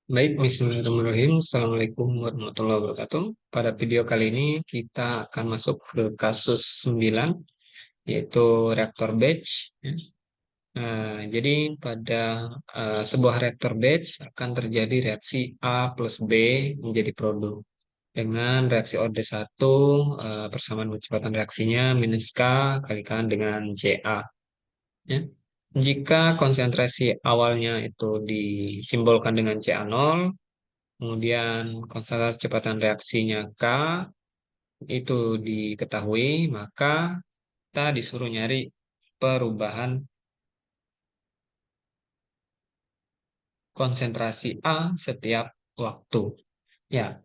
Baik, bismillahirrahmanirrahim. Assalamualaikum warahmatullahi wabarakatuh. Pada video kali ini kita akan masuk ke kasus 9, yaitu reaktor batch. Ya. Jadi pada sebuah reaktor batch akan terjadi reaksi A plus B menjadi produk. Dengan reaksi orde 1, persamaan kecepatan reaksinya minus K kalikan dengan CA. Ya. Jika konsentrasi awalnya itu disimbolkan dengan CA0, kemudian konstanta kecepatan reaksinya K itu diketahui, maka kita disuruh nyari perubahan konsentrasi A setiap waktu. Ya,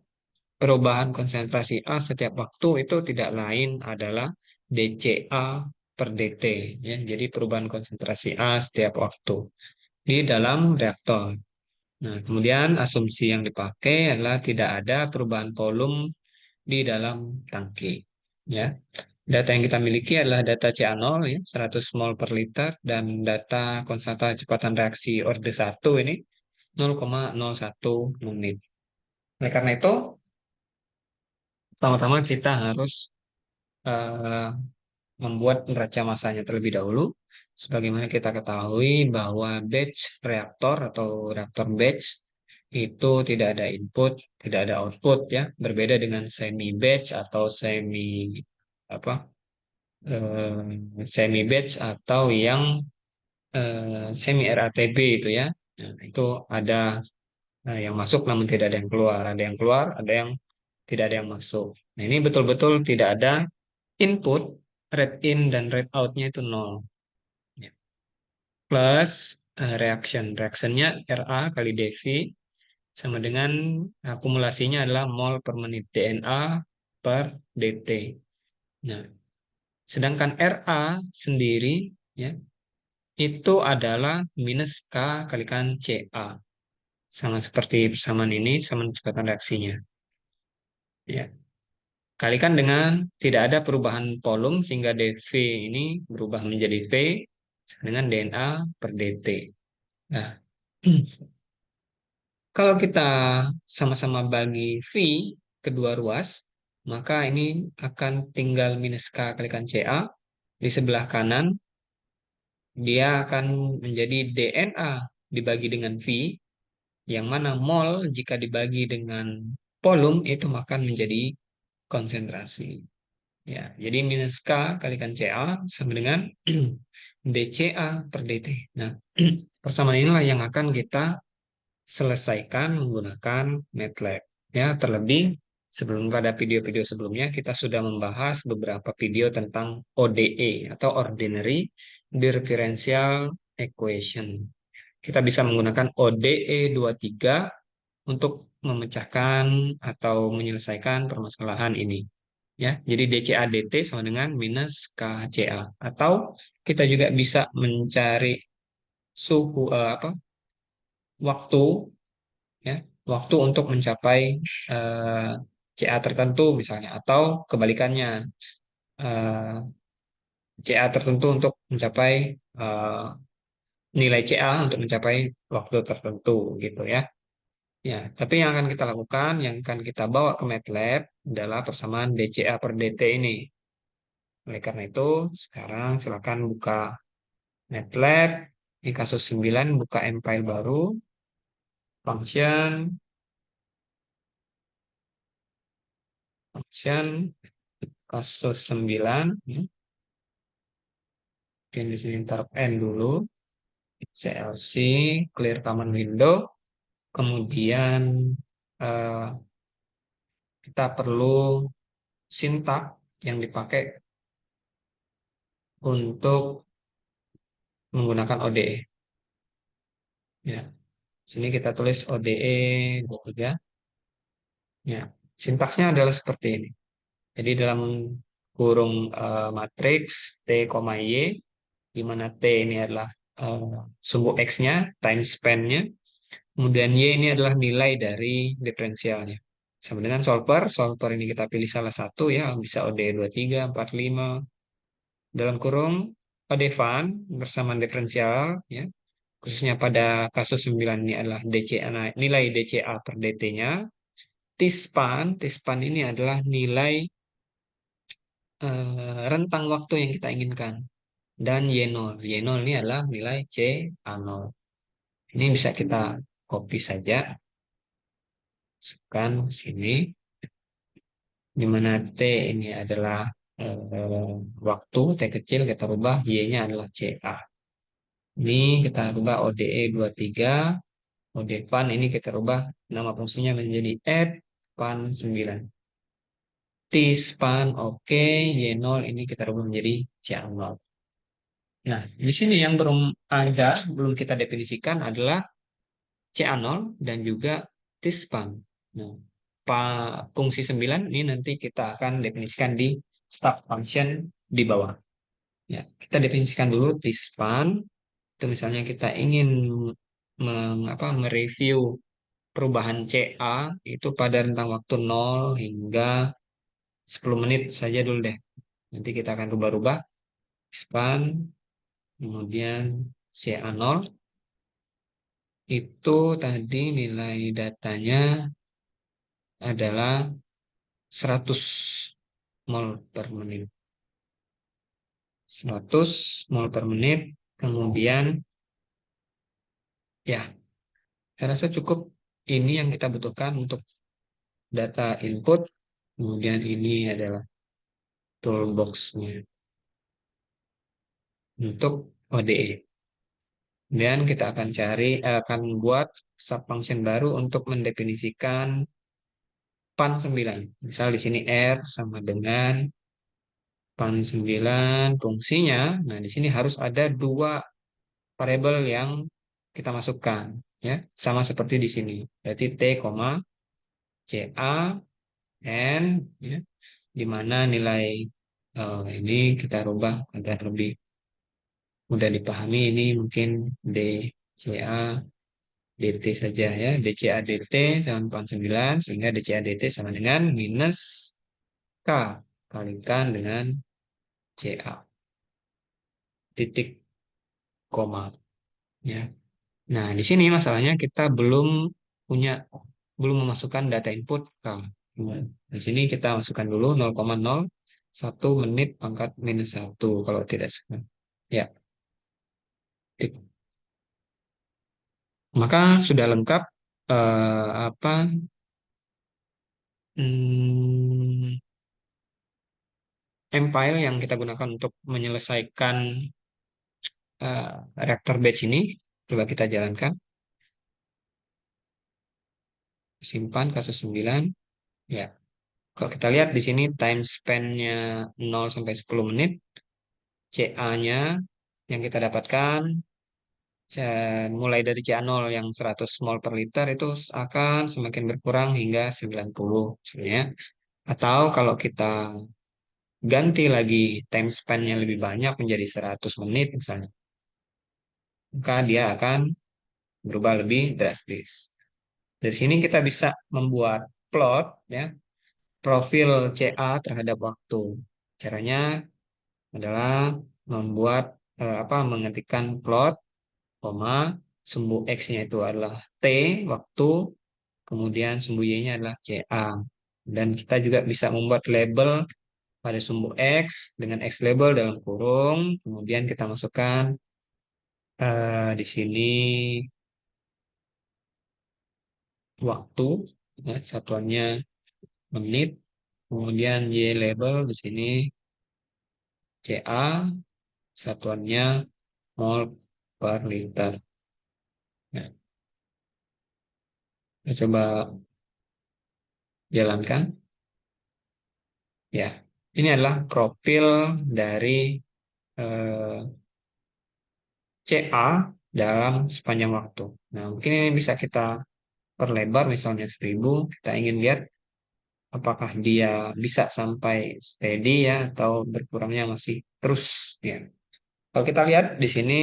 perubahan konsentrasi A setiap waktu itu tidak lain adalah dCA per dt. Ya, jadi perubahan konsentrasi A setiap waktu di dalam reaktor. Nah, kemudian asumsi yang dipakai adalah tidak ada perubahan volume di dalam tangki. Ya, data yang kita miliki adalah data CA0 ya, 100 mol per liter dan data konstanta kecepatan reaksi orde 1 ini 0,01 menit. Oleh karena itu, pertama-tama kita harus eh, membuat neraca massanya terlebih dahulu. Sebagaimana kita ketahui bahwa batch reaktor atau reaktor batch itu tidak ada input, tidak ada output ya, berbeda dengan semi batch atau apa semi batch atau yang semi RATB itu ya. Nah, itu ada yang masuk namun tidak ada yang keluar, ada yang keluar, ada yang tidak ada yang masuk. Nah, ini betul-betul tidak ada input, rate in dan rate outnya itu nol. Ya. Plus reaction, reactionnya Ra kali dV sama dengan akumulasinya adalah mol per menit DNA per dt. Nah, sedangkan Ra sendiri ya itu adalah minus K kalikan Ca. Sama seperti persamaan ini, sama kecepatan reaksinya. Ya. Kalikan dengan tidak ada perubahan volume sehingga dV ini berubah menjadi V dengan DNA per dt. Nah, kalau kita sama-sama bagi V kedua ruas, maka ini akan tinggal minus K kalikan Ca. Di sebelah kanan, dia akan menjadi DNA dibagi dengan V, yang mana mol jika dibagi dengan volume itu akan menjadi konsentrasi. Ya, jadi minus K kalikan Ca sama dengan dCA per dt. Nah, persamaan inilah yang akan kita selesaikan menggunakan MATLAB. Ya, terlebih sebelum pada video-video sebelumnya kita sudah membahas beberapa video tentang ODE atau Ordinary Differential Equation. Kita bisa menggunakan ODE 23 untuk memecahkan atau menyelesaikan permasalahan ini. Ya, jadi DCA DT sama dengan minus KCA. Atau kita juga bisa mencari suhu waktu ya, waktu untuk mencapai eh, CA tertentu misalnya atau kebalikannya eh, CA tertentu untuk mencapai eh, nilai CA untuk mencapai waktu tertentu gitu ya. Ya, tapi yang akan kita lakukan, yang akan kita bawa ke MATLAB adalah persamaan DCA per DT ini. Oleh karena itu, sekarang silakan buka MATLAB. Di kasus 9, buka M-file baru, function, function, kasus 9. Mungkin di sini taruh N dulu, CLC, clear common window. Kemudian eh, kita perlu sintak yang dipakai untuk menggunakan ODE. Ya, sini kita tulis ODE 23. Ya, sintaksnya adalah seperti ini. Jadi dalam kurung matriks T, Y, di mana T ini adalah sumbu X-nya, time span-nya, kemudian Y ini adalah nilai dari diferensialnya. Sama dengan solver, solver ini kita pilih salah satu ya, bisa OD 23, 45, dalam kurung OD fun bersama diferensial, ya. khususnya pada kasus 9 ini adalah DCA, nah, nilai DCA per DT-nya. T-span ini adalah nilai rentang waktu yang kita inginkan. Dan Y0 ini adalah nilai CA0. Ini bisa kita copy saja, masukkan sini, di mana T ini adalah waktu, T kecil kita rubah, Y-nya adalah CA. Ini kita rubah ODE 23, OD fun ini kita rubah nama fungsinya menjadi add fun 9. T-span oke, Y0 ini kita rubah menjadi CA0. Nah, di sini yang belum kita definisikan adalah CA0 dan juga T-span. Nah, fungsi 9 ini nanti kita akan definisikan di step function di bawah. Ya, kita definisikan dulu T-span. Itu misalnya kita ingin mereview perubahan CA itu pada rentang waktu 0 hingga 10 menit saja dulu deh. Nanti kita akan rubah-rubah span, kemudian CA0 itu tadi nilai datanya adalah 100 mol per menit. 100 mol per menit. Kemudian ya, saya rasa cukup ini yang kita butuhkan untuk data input. Kemudian ini adalah toolbox-nya untuk ODE. Dan kita akan buat subfunction baru untuk mendefinisikan pan 9. Misal di sini R sama dengan pan 9 fungsinya. Nah, di sini harus ada dua variabel yang kita masukkan, ya. Sama seperti di sini. Berarti T, CA, N, ya, di mana nilai ini kita rubah agar lebih mudah dipahami. Ini mungkin DCA DT saja, ya. DCA DT sama 49, sehingga DCA DT sama dengan minus K kalikan dengan CA titik koma, ya. Nah, di sini masalahnya kita punya belum memasukkan data input K. Nah, di sini kita masukkan dulu 0,01 menit pangkat minus 1 kalau tidak salah. Ya. Maka sudah lengkap apa hmm, MPile yang kita gunakan untuk menyelesaikan reaktor batch ini. Coba kita jalankan. Simpan kasus 9. Ya. Kalau kita lihat di sini time span-nya 0 sampai 10 menit, CA-nya yang kita dapatkan mulai dari CA0 yang 100 mol per liter itu akan semakin berkurang hingga 90 sebenarnya. Atau kalau kita ganti lagi time span-nya lebih banyak menjadi 100 menit misalnya, maka dia akan berubah lebih drastis. Dari sini kita bisa membuat plot, ya, profil CA terhadap waktu. Caranya adalah mengetikkan plot, koma, sumbu X-nya itu adalah T, waktu, kemudian sumbu Y-nya adalah CA. Dan kita juga bisa membuat label pada sumbu X dengan X label dalam kurung, kemudian kita masukkan di sini waktu, ya, satuannya menit, kemudian Y label di sini CA, satuannya mol per liter. Nah, kita coba jalankan. Ya, ini adalah profil dari eh, CA dalam sepanjang waktu. Nah, mungkin ini bisa kita perlebar, misalnya 1000. Kita ingin lihat apakah dia bisa sampai steady, ya, atau berkurangnya masih terus, ya. Kalau kita lihat di sini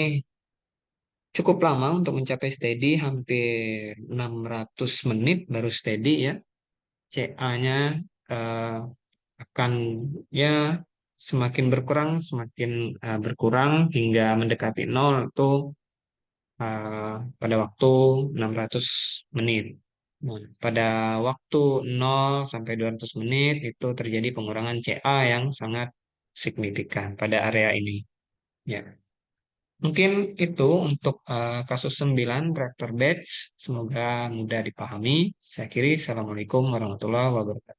cukup lama untuk mencapai steady, hampir 600 menit baru steady, ya. CA-nya akan, ya, semakin berkurang hingga mendekati nol itu pada waktu 600 menit. Nah, pada waktu 0 sampai 200 menit itu terjadi pengurangan CA yang sangat signifikan pada area ini. Ya, mungkin itu untuk kasus 9 reaktor batch. Semoga mudah dipahami. Saya kira Assalamualaikum warahmatullahi wabarakatuh.